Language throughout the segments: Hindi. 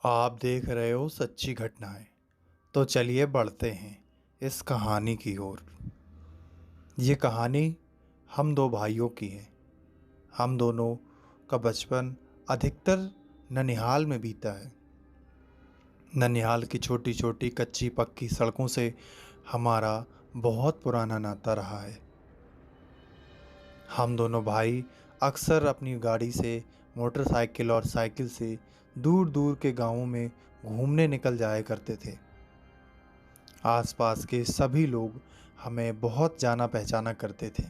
आप देख रहे हो सच्ची घटनाएं। तो चलिए बढ़ते हैं इस कहानी की ओर। ये कहानी हम दो भाइयों की है। हम दोनों का बचपन अधिकतर ननिहाल में बीता है। ननिहाल की छोटी छोटी कच्ची पक्की सड़कों से हमारा बहुत पुराना नाता रहा है। हम दोनों भाई अक्सर अपनी गाड़ी से, मोटरसाइकिल और साइकिल से दूर दूर के गांवों में घूमने निकल जाया करते थे। आसपास के सभी लोग हमें बहुत जाना पहचाना करते थे।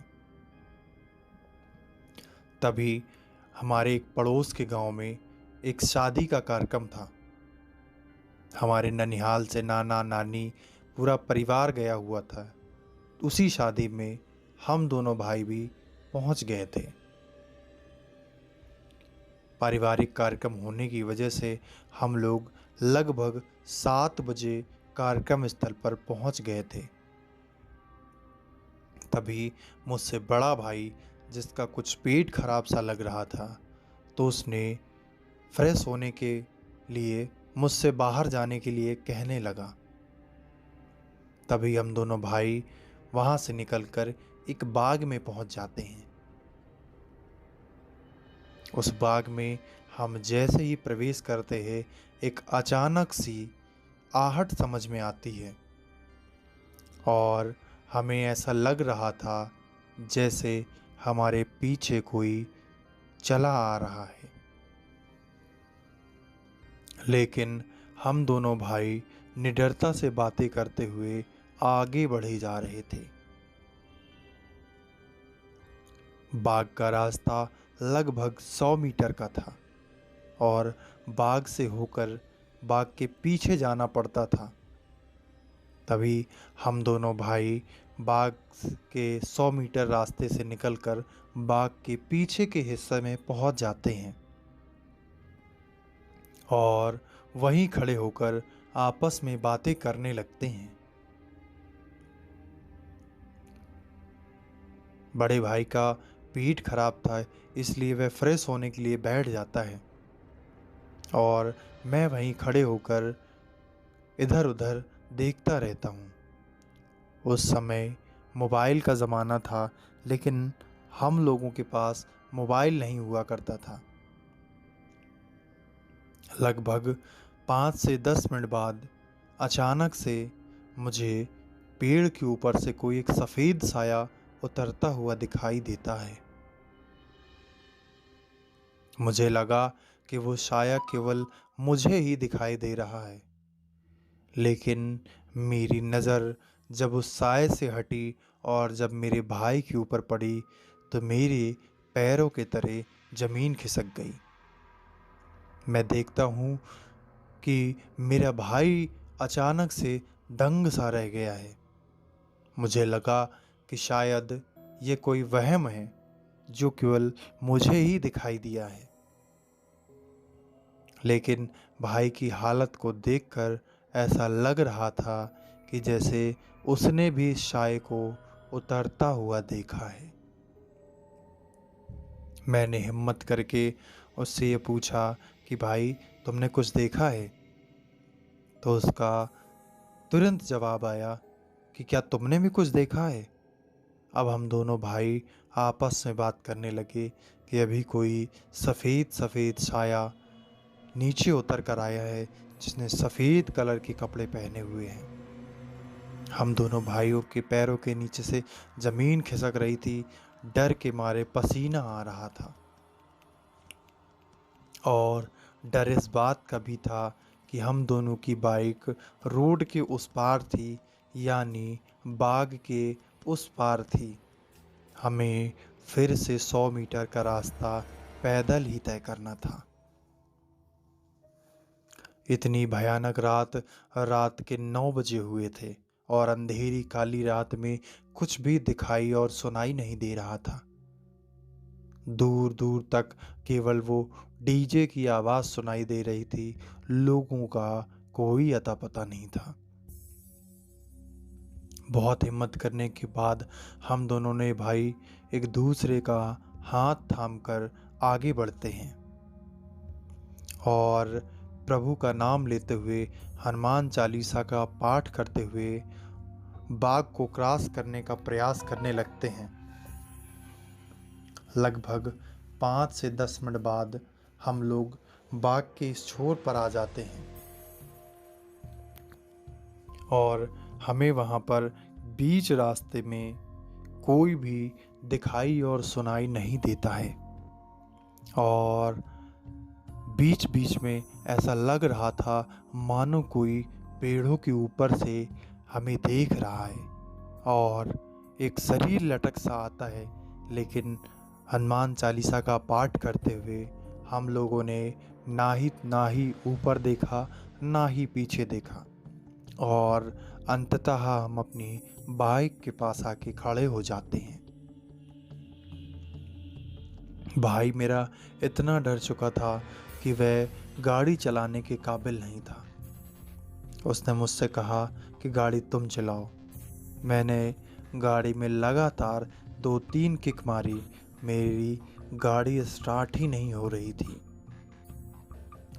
तभी हमारे एक पड़ोस के गांव में एक शादी का कार्यक्रम था। हमारे ननिहाल से नाना नानी पूरा परिवार गया हुआ था। उसी शादी में हम दोनों भाई भी पहुंच गए थे। पारिवारिक कार्यक्रम होने की वजह से हम लोग लगभग 7 बजे कार्यक्रम स्थल पर पहुंच गए थे। तभी मुझसे बड़ा भाई, जिसका कुछ पेट खराब सा लग रहा था, तो उसने फ्रेश होने के लिए मुझसे बाहर जाने के लिए कहने लगा। तभी हम दोनों भाई वहाँ से निकलकर एक बाग में पहुँच जाते हैं। उस बाग में हम जैसे ही प्रवेश करते हैं, एक अचानक सी आहट समझ में आती है और हमें ऐसा लग रहा था जैसे हमारे पीछे कोई चला आ रहा है। लेकिन हम दोनों भाई निडरता से बातें करते हुए आगे बढ़े जा रहे थे। बाग का रास्ता लगभग 100 मीटर का था और बाग से होकर बाग के पीछे जाना पड़ता था। तभी हम दोनों भाई बाग के 100 मीटर रास्ते से निकलकर बाग के पीछे के हिस्से में पहुंच जाते हैं और वहीं खड़े होकर आपस में बातें करने लगते हैं। बड़े भाई का पेट खराब था, इसलिए वह फ्रेश होने के लिए बैठ जाता है और मैं वहीं खड़े होकर इधर उधर देखता रहता हूँ। उस समय मोबाइल का ज़माना था, लेकिन हम लोगों के पास मोबाइल नहीं हुआ करता था। लगभग 5 से 10 मिनट बाद अचानक से मुझे पेड़ के ऊपर से कोई एक सफ़ेद साया उतरता हुआ दिखाई देता है। मुझे लगा कि वो साया केवल मुझे ही दिखाई दे रहा है, लेकिन मेरी नज़र जब उस साए से हटी और जब मेरे भाई के ऊपर पड़ी, तो मेरे पैरों के तले ज़मीन खिसक गई। मैं देखता हूँ कि मेरा भाई अचानक से दंग सा रह गया है। मुझे लगा कि शायद ये कोई वहम है जो केवल मुझे ही दिखाई दिया है। लेकिन भाई की हालत को देखकर ऐसा लग रहा था कि जैसे उसने भी साए को उतरता हुआ देखा है। मैंने हिम्मत करके उससे ये पूछा कि भाई, तुमने कुछ देखा है? तो उसका तुरंत जवाब आया कि क्या तुमने भी कुछ देखा है? अब हम दोनों भाई आपस में बात करने लगे कि अभी कोई सफ़ेद सफ़ेद साया नीचे उतर कर आया है, जिसने सफ़ेद कलर के कपड़े पहने हुए हैं। हम दोनों भाइयों के पैरों के नीचे से ज़मीन खिसक रही थी। डर के मारे पसीना आ रहा था और डर इस बात का भी था कि हम दोनों की बाइक रोड के उस पार थी, यानी बाग के उस पार थी। हमें फिर से 100 मीटर का रास्ता पैदल ही तय करना था। इतनी भयानक रात रात के 9 बजे हुए थे और अंधेरी काली रात में कुछ भी दिखाई और सुनाई नहीं दे रहा था। दूर दूर तक केवल वो डीजे की आवाज़ सुनाई दे रही थी। लोगों का कोई अता पता नहीं था। बहुत हिम्मत करने के बाद हम दोनों ने भाई एक दूसरे का हाथ थामकर आगे बढ़ते हैं और प्रभु का नाम लेते हुए, हनुमान चालीसा का पाठ करते हुए बाग को क्रॉस करने का प्रयास करने लगते हैं। लगभग 5 से 10 मिनट बाद हम लोग बाग के इस छोर पर आ जाते हैं और हमें वहाँ पर बीच रास्ते में कोई भी दिखाई और सुनाई नहीं देता है और बीच बीच में ऐसा लग रहा था मानो कोई पेड़ों के ऊपर से हमें देख रहा है और एक शरीर लटक सा आता है। लेकिन हनुमान चालीसा का पाठ करते हुए हम लोगों ने ना ही ऊपर देखा ना ही पीछे देखा और अंततः हम अपनी बाइक के पास आके खड़े हो जाते हैं। भाई मेरा इतना डर चुका था कि वह गाड़ी चलाने के काबिल नहीं था। उसने मुझसे कहा कि गाड़ी तुम चलाओ। मैंने गाड़ी में लगातार 2-3 किक मारी, मेरी गाड़ी स्टार्ट ही नहीं हो रही थी।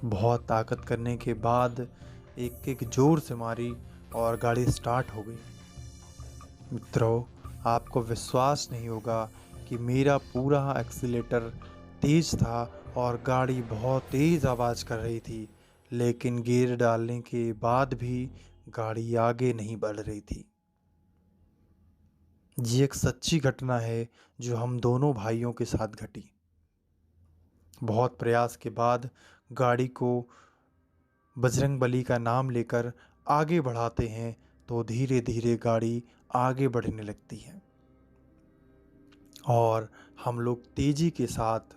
बहुत ताकत करने के बाद एक किक जोर से मारी और गाड़ी स्टार्ट हो गई। मित्रों, आपको विश्वास नहीं होगा कि मेरा पूरा एक्सीलेटर तेज था और गाड़ी बहुत तेज आवाज़ कर रही थी, लेकिन गियर डालने के बाद भी गाड़ी आगे नहीं बढ़ रही थी। ये एक सच्ची घटना है जो हम दोनों भाइयों के साथ घटी। बहुत प्रयास के बाद गाड़ी को बजरंगबली का नाम लेकर आगे बढ़ाते हैं तो धीरे धीरे गाड़ी आगे बढ़ने लगती है और हम लोग तेजी के साथ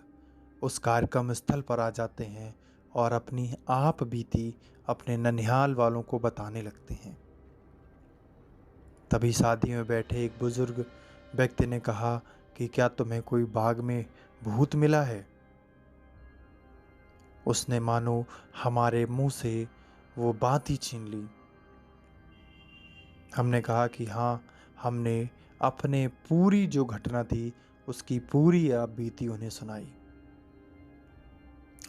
उस कार्यक्रम स्थल पर आ जाते हैं और अपनी आप बीती अपने ननिहाल वालों को बताने लगते हैं। तभी शादी में बैठे एक बुजुर्ग व्यक्ति ने कहा कि क्या तुम्हें कोई बाग में भूत मिला है? उसने मानो हमारे मुंह से वो बात ही छीन ली। हमने कहा कि हाँ, हमने अपने पूरी जो घटना थी उसकी पूरी आप बीती उन्हें सुनाई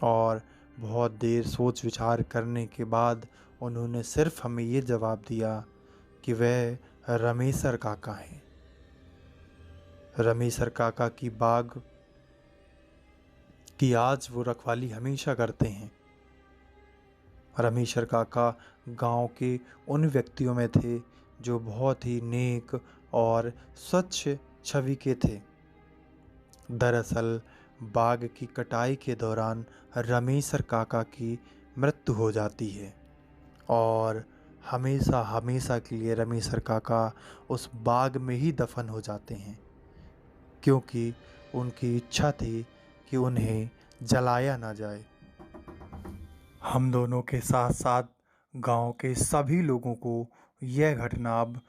और बहुत देर सोच विचार करने के बाद उन्होंने सिर्फ हमें ये जवाब दिया कि वह रमेसर काका हैं। रमेसर काका की बाग की आज वो रखवाली हमेशा करते हैं। रमेशर काका गांव के उन व्यक्तियों में थे जो बहुत ही नेक और स्वच्छ छवि के थे। दरअसल बाग की कटाई के दौरान रमेशर काका की मृत्यु हो जाती है और हमेशा हमेशा के लिए रमेशर काका उस बाग में ही दफन हो जाते हैं, क्योंकि उनकी इच्छा थी कि उन्हें जलाया ना जाए। हम दोनों के साथ साथ गांव के सभी लोगों को यह घटना अब